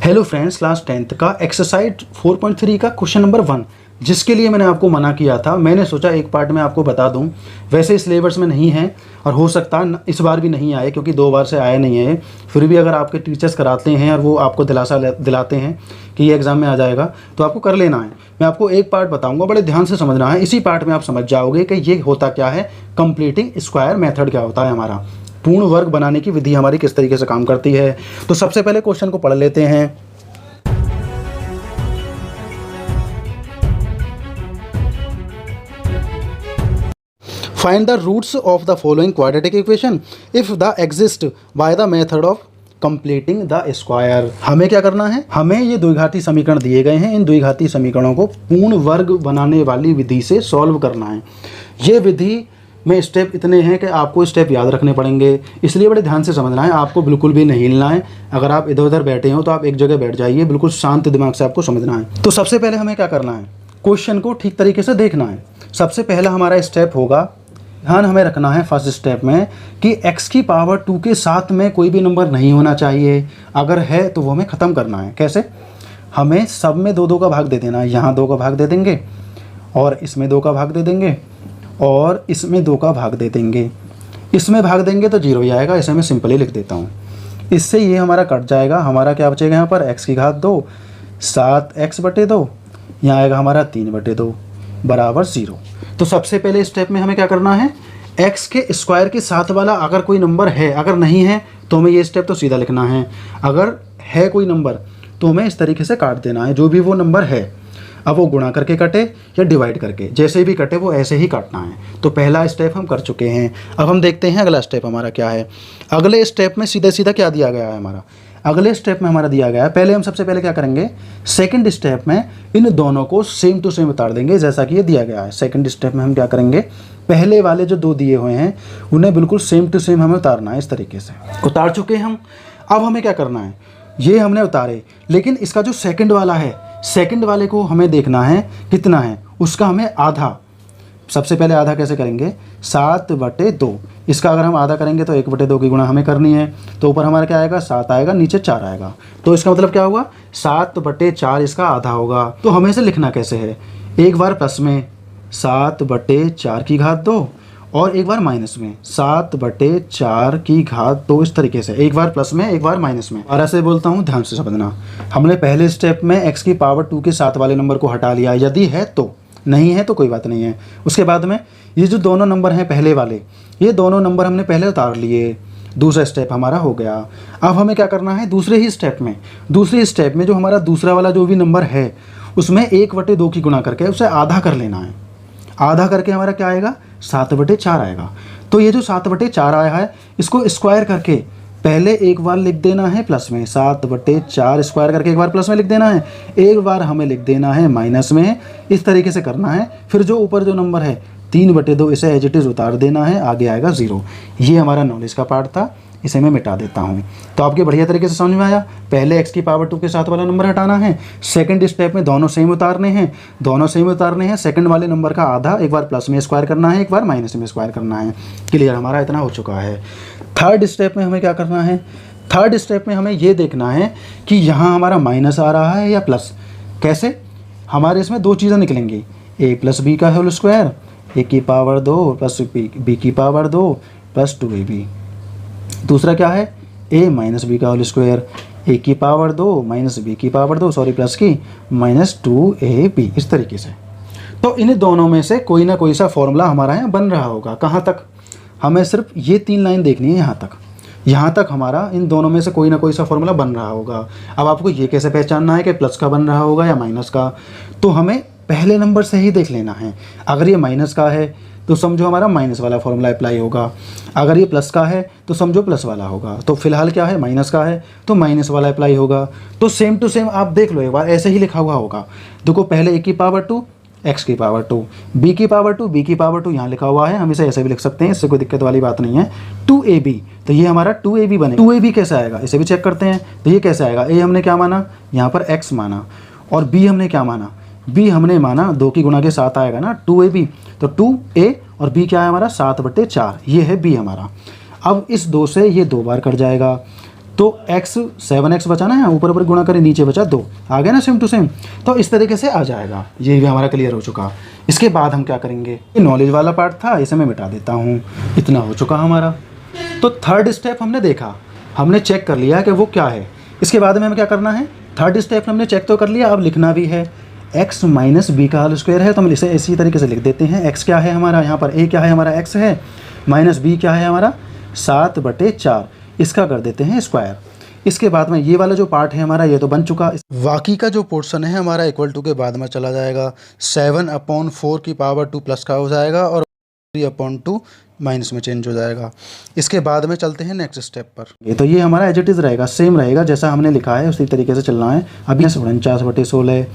Hello friends, class 10th का exercise 4.3 का question number 1, जिसके लिए मैंने आपको मना किया था। मैंने सोचा एक पार्ट में आपको बता दूं। वैसे सिलेबस में नहीं है और हो सकता है इस बार भी नहीं आए, क्योंकि 2 बार से आया नहीं है। फिर भी अगर आपके टीचर्स कराते हैं और वो आपको दिलासा दिलाते हैं कि ये एग्ज़ाम में आ जाएगा, तो आपको कर लेना है। मैं आपको एक पार्ट बताऊँगा, बड़े ध्यान से समझना है। इसी पार्ट में आप समझ जाओगे कि ये होता क्या है, कंप्लीटिंग स्क्वायर मेथड क्या होता है, हमारा पूर्ण वर्ग बनाने की विधि हमारी किस तरीके से काम करती है। तो सबसे पहले क्वेश्चन को पढ़ लेते हैं। Find the roots of the following quadratic equation if the exist by the method of completing the square. हमें क्या करना है, हमें ये द्विघाती समीकरण दिए गए हैं। इन द्विघाती समीकरणों को पूर्ण वर्ग बनाने वाली विधि से सॉल्व करना है। ये विधि में स्टेप इतने हैं कि आपको स्टेप याद रखने पड़ेंगे, इसलिए बड़े ध्यान से समझना है। आपको बिल्कुल भी नहीं हिलना है। अगर आप इधर उधर बैठे हो तो आप एक जगह बैठ जाइए, बिल्कुल शांत दिमाग से आपको समझना है। तो सबसे पहले हमें क्या करना है, क्वेश्चन को ठीक तरीके से देखना है। सबसे पहला हमारा स्टेप होगा, ध्यान हमें रखना है फर्स्ट स्टेप में कि x की पावर 2 के साथ में कोई भी नंबर नहीं होना चाहिए। अगर है तो वो हमें ख़त्म करना है। कैसे? हमें सब में 2-2 का भाग दे देना है। यहाँ 2 का भाग दे देंगे और इसमें 2 का भाग दे देंगे और इसमें 2 का भाग दे देंगे। इसमें भाग देंगे तो 0 ही आएगा। इसे मैं सिंपली लिख देता हूँ। इससे ये हमारा कट जाएगा। हमारा क्या बचेगा यहाँ पर, x की घात 2 7x/2, यहाँ आएगा हमारा 3/2 बराबर 0। तो सबसे पहले स्टेप में हमें क्या करना है, x के स्क्वायर के साथ वाला अगर कोई नंबर है, अगर नहीं है तो हमें ये स्टेप तो सीधा लिखना है। अगर है कोई नंबर तो हमें इस तरीके से काट देना है, जो भी वो नंबर है। अब वो गुणा करके कटे या डिवाइड करके, जैसे भी कटे वो ऐसे ही काटना है। तो पहला स्टेप हम कर चुके हैं। अब हम देखते हैं अगला स्टेप हमारा क्या है। अगले स्टेप में सीधा सीधा क्या दिया गया है हमारा, अगले स्टेप में हमारा दिया गया है, पहले हम सबसे पहले क्या करेंगे, सेकंड स्टेप में इन दोनों को सेम टू सेम उतार देंगे, जैसा कि ये दिया गया है। सेकंड स्टेप में हम क्या करेंगे, पहले वाले जो 2 दिए हुए हैं उन्हें बिल्कुल सेम टू सेम हमें उतारना है। इस तरीके से उतार चुके हम। अब हमें क्या करना है, ये हमने उतारे, लेकिन इसका जो सेकंड वाला है, सेकंड वाले को हमें देखना है कितना है, उसका हमें आधा। सबसे पहले आधा कैसे करेंगे, 7/2। इसका अगर हम आधा करेंगे तो 1/2 की गुणा हमें करनी है। तो ऊपर हमारा क्या आएगा, 7 आएगा, नीचे 4 आएगा। तो इसका मतलब क्या हुआ, 7/4 इसका आधा होगा। तो हमें इसे लिखना कैसे है, एक बार प्लस में 7/4 की घात 2 और एक बार माइनस में 7/4 की घात 2। इस तरीके से एक बार प्लस में एक बार माइनस में। और ऐसे बोलता हूँ, ध्यान से समझना। हमने पहले स्टेप में x की पावर 2 के साथ वाले नंबर को हटा लिया, यदि है तो, नहीं है तो कोई बात नहीं है। उसके बाद में ये जो दोनों नंबर हैं पहले वाले, ये दोनों नंबर हमने पहले उतार लिए। दूसरा स्टेप हमारा हो गया। अब हमें क्या करना है, दूसरे ही स्टेप में, दूसरे स्टेप में जो हमारा दूसरा वाला जो भी नंबर है उसमें 1/2 की गुणा करके उसे आधा कर लेना है। आधा करके हमारा क्या आएगा, 7/4 आएगा। तो ये जो 7/4 आया है, इसको स्क्वायर करके पहले एक बार लिख देना है प्लस में, 7/4 स्क्वायर करके एक बार प्लस में लिख देना है, एक बार हमें लिख देना है माइनस में। इस तरीके से करना है। फिर जो ऊपर जो नंबर है 3/2, इसे एज इट इज़ उतार देना है, आगे आएगा 0। ये हमारा नॉलेज का पार्ट था, इसे मैं मिटा देता हूँ। तो आपके बढ़िया तरीके से समझ में आया। पहले x की पावर 2 के साथ वाला नंबर हटाना है, सेकंड स्टेप में दोनों सेम उतारने हैं, दोनों सेम उतारने हैं। सेकंड वाले नंबर का आधा एक बार प्लस में स्क्वायर करना है, एक बार माइनस में स्क्वायर करना है। क्लियर, हमारा इतना हो चुका है। थर्ड स्टेप में हमें क्या करना है, थर्ड स्टेप में हमें ये देखना है कि यहाँ हमारा माइनस आ रहा है या प्लस। कैसे, हमारे इसमें 2 चीज़ें निकलेंगी, a + b का होल स्क्वायर, a की पावर 2 प्लस b की पावर 2 प्लस 2ab। दूसरा क्या है, a - b का होल स्क्वायर, a की पावर 2 माइनस b की पावर 2, सॉरी प्लस की, माइनस 2ab। इस तरीके से। तो इन दोनों में से कोई ना कोई सा फॉर्मूला हमारा यहाँ बन रहा होगा। कहाँ तक, हमें सिर्फ ये 3 लाइन देखनी है, यहाँ तक हमारा इन दोनों में से कोई ना कोई सा फॉर्मूला बन रहा होगा। अब आपको ये कैसे पहचानना है कि प्लस का बन रहा होगा या माइनस का, तो हमें पहले नंबर से ही देख लेना है। अगर ये माइनस का है तो समझो हमारा माइनस वाला फॉर्मूला अप्लाई होगा, अगर ये प्लस का है तो समझो प्लस वाला होगा। तो फिलहाल क्या है, माइनस का है तो माइनस वाला अप्लाई होगा। तो सेम टू सेम आप देख लो एक बार, ऐसे ही लिखा हुआ होगा। देखो, पहले a की पावर 2 x की पावर 2, b की पावर 2 b की पावर 2 यहाँ लिखा हुआ है, हम इसे ऐसे भी लिख सकते हैं, इससे कोई दिक्कत वाली बात नहीं है। 2ab, तो ये हमारा 2ab बने। 2ab कैसे आएगा, इसे भी चेक करते हैं। तो ये कैसे आएगा, a हमने क्या माना, यहाँ पर x माना, और b हमने क्या माना, b हमने माना 2 की गुणा के साथ आएगा ना 2ab। तो 2a और b क्या है हमारा, 7/4, ये है b हमारा। अब इस 2 से ये 2 बार कट जाएगा, तो x 7x बचा ना, यहाँ ऊपर ऊपर गुणा करें, नीचे बचा 2, आ गया ना सेम टू सेम। तो इस तरीके से आ जाएगा, ये भी हमारा क्लियर हो चुका। इसके बाद हम क्या करेंगे, ये नॉलेज वाला पार्ट था, इसे मैं मिटा देता हूँ, इतना हो चुका हमारा। तो थर्ड स्टेप हमने देखा, हमने चेक कर लिया कि वो क्या है। इसके बाद में हमें क्या करना है, थर्ड स्टेप हमने चेक तो कर लिया, अब लिखना भी है। x माइनस बी का होल स्क्वायर है, तो हम इसे इसी तरीके से लिख देते हैं। x क्या है हमारा, यहाँ पर a क्या है हमारा, x है, माइनस b क्या है हमारा 7/4, इसका कर देते हैं स्क्वायर। इसके बाद में ये वाला जो पार्ट है हमारा, ये तो बन चुका। बाकी का जो पोर्शन है हमारा इक्वल टू के बाद में चला जाएगा, 7/4 की पावर 2 प्लस का हो जाएगा और 3/2 माइनस में चेंज हो जाएगा। इसके बाद में चलते हैं नेक्स्ट स्टेप पर। ये तो ये हमारा एज इट इज़ रहेगा, सेम रहेगा जैसा हमने लिखा है, उसी तरीके से चलना है। अभी 49/16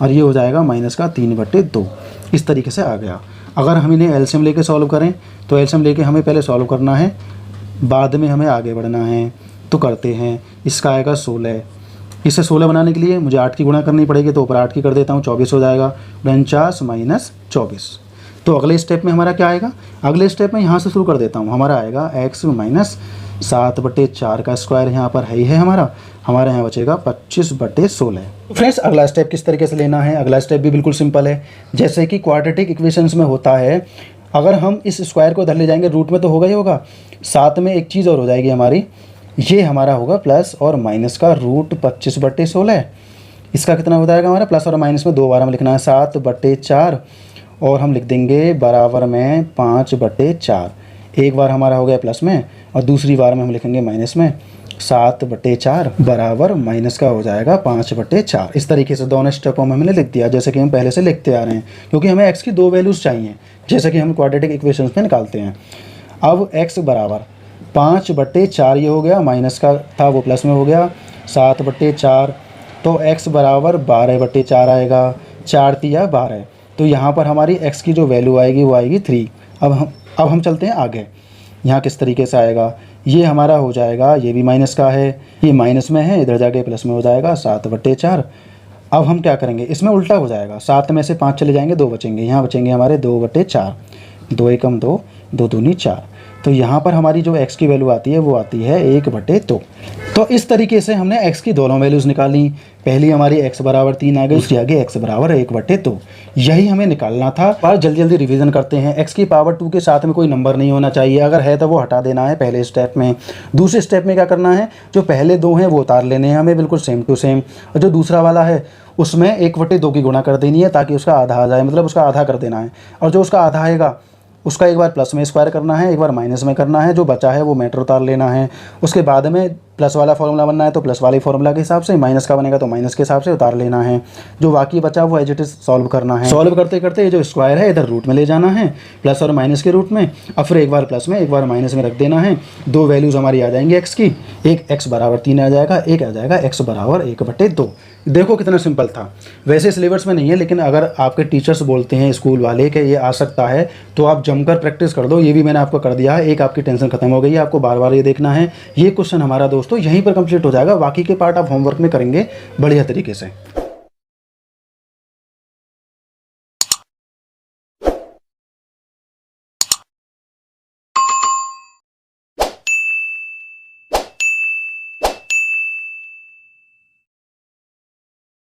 और ये हो जाएगा माइनस का 3/2, इस तरीके से आ गया। अगर हम इन्हें एलसीएम लेके सॉल्व करें तो एलसीएम लेके हमें पहले सॉल्व करना है, बाद में हमें आगे बढ़ना है। तो करते हैं, इसका आएगा 16, इसे 16 बनाने के लिए मुझे 8 की गुणा करनी पड़ेगी, तो ऊपर 8 की कर देता हूँ, 24 हो जाएगा। 49 माइनस 24, तो अगले स्टेप में हमारा क्या आएगा, अगले स्टेप में यहाँ से शुरू कर देता हूँ, हमारा आएगा x माइनस 7/4 का स्क्वायर, यहाँ पर है ही है हमारा यहाँ बचेगा 25/16। फ्रेंड्स अगला स्टेप किस तरीके से लेना है, अगला स्टेप भी बिल्कुल सिंपल है। जैसे कि क्वाड्रेटिक इक्वेशंस में होता है, अगर हम इस स्क्वायर को इधर ले जाएंगे, रूट में तो होगा ही होगा, साथ में एक चीज़ और हो जाएगी हमारी, ये हमारा होगा प्लस और माइनस का रूट 25/16। इसका कितना हो जाएगा हमारा, प्लस और माइनस में 2 बार में लिखना है, 7/4 और हम लिख देंगे बराबर में 5/4। एक बार हमारा हो गया प्लस में और दूसरी बार में हम लिखेंगे माइनस में, 7/4 बराबर माइनस का हो जाएगा 5/4। इस तरीके से दोनों स्टेपों में हमने लिख दिया, जैसे कि हम पहले से लिखते आ रहे हैं, क्योंकि हमें x की 2 वैल्यूज़ चाहिए, जैसे कि हम क्वाड्रेटिक इक्वेशंस में निकालते हैं। अब x बराबर 5/4 ये हो गया, माइनस का था वो प्लस में हो गया 7/4, तो x बराबर 12/4 आएगा, 4 तिया 12। तो यहाँ पर हमारी x की जो वैल्यू आएगी वो आएगी 3। अब हम चलते हैं आगे, यहाँ किस तरीके से आएगा, ये हमारा हो जाएगा, ये भी माइनस का है, ये माइनस में है, इधर जाके प्लस में हो जाएगा 7/4। अब हम क्या करेंगे, इसमें उल्टा हो जाएगा, 7 में से 5 चले जाएंगे, 2 बचेंगे, यहाँ बचेंगे हमारे 2/4, 2 एकम 2, 2 दूनी 4। तो यहाँ पर हमारी जो x की वैल्यू आती है वो आती है 1/2। तो इस तरीके से हमने x की दोनों वैल्यूज़ निकाली। पहली हमारी x बराबर 3 आ गई, उसके आगे x बराबर 1/2, यही हमें निकालना था। और जल्दी जल्दी रिवीजन करते हैं। x की पावर 2 के साथ में कोई नंबर नहीं होना चाहिए, अगर है तो वो हटा देना है पहले स्टेप में। दूसरे स्टेप में क्या करना है, जो पहले 2 हैं वो उतार लेने हैं हमें बिल्कुल सेम टू सेम, और जो दूसरा वाला है उसमें 1/2 की गुणा कर देनी है ताकि उसका आधा आ जाए, मतलब उसका आधा कर देना है। और जो उसका आधा आएगा उसका एक बार प्लस में स्क्वायर करना है, एक बार माइनस में करना है, जो बचा है वो मैटर उतार लेना है। उसके बाद में प्लस वाला फॉर्मूला बनना है तो प्लस वाले फॉर्मूला के हिसाब से, माइनस का बनेगा तो माइनस के हिसाब से उतार लेना है। जो बाकी बचा वो एज इट इज सॉल्व करना है। सॉल्व करते करते ये जो स्क्वायर है इधर रूट में ले जाना है, प्लस और माइनस के रूट में, और फिर एक बार प्लस में एक बार माइनस में रख देना है। 2 वैल्यूज़ हमारी आ जाएंगी एक्स की, एक x बराबर 3 आ जाएगा, एक आ जाएगा x बराबर 1/2। देखो कितना सिंपल था। वैसे सिलेबस में नहीं है, लेकिन अगर आपके टीचर्स बोलते हैं स्कूल वाले कि ये आ सकता है तो आप जमकर प्रैक्टिस कर दो। ये भी मैंने आपको कर दिया है, एक आपकी टेंशन खत्म हो गई है, आपको बार बार ये देखना है। ये क्वेश्चन हमारा दोस्तों यहीं पर कंप्लीट हो जाएगा, बाकी के पार्ट आप होमवर्क में करेंगे बढ़िया तरीके से।